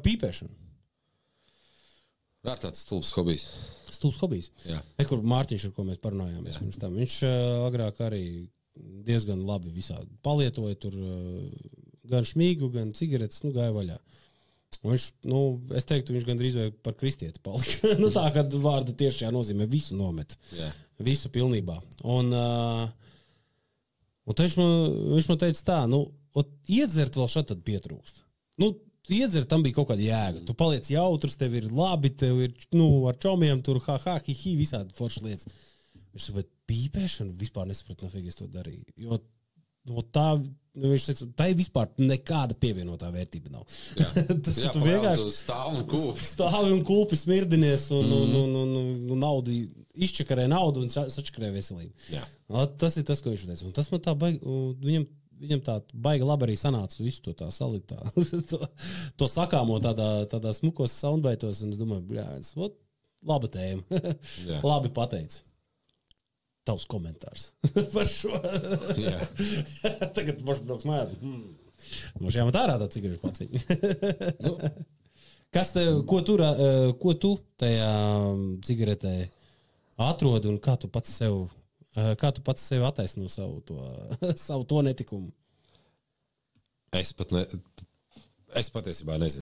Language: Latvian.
pīpēšanu. Ar tāds stulbs hobijs. Stulbs hobijs. Jā. Kur Mārtiņš, ar ko mēs parunājāmies pirms tam. Viņš agrāk arī diezgan labi visādi palietoja tur gan šmīgu, gan cigaretes, gāja vaļā. Un viņš, es teiktu, viņš gandrīz vai par kristieti palika. Tā, kad vārda tiešajā nozīmē visu nomet. Jā. Visu pilnībā. Un viņš man teica tā, iedzert vēl šad tad pietrūkst. Iedzert tam bija kaut kāda jēga. Tu paliec jautrs, tev ir labi, tev ir, ar čomiem tur, hi, visādi foršas lietas. Viņš saka, bet pīpēšanu vispār nesaprat, nafīgi es to darīju. Jo viņš teica, tā vispār nekāda pievienotā vērtība nav. Tas, ka tu vienkārši stāvi un kūpi smirdinies un naudu, izčakarē naudu un sačakarē veselību. Jā. Tas ir tas, ko viņš teica. Un tas man tā viņam tā baiga labi arī sanāca visu to tā salikt, to sakāmo tādā smukos soundbaitos, un es domāju, laba tēma. Labi pateici. Tavs komentārs par šo. Tagad moši brauks mājās. Moši jāmat ārā tā cigarešu paciņu. Kas ko tu tajā cigaretē atrodi un kā tu pats sev attaisno savu to netikumu? Es patiesībā nezinu.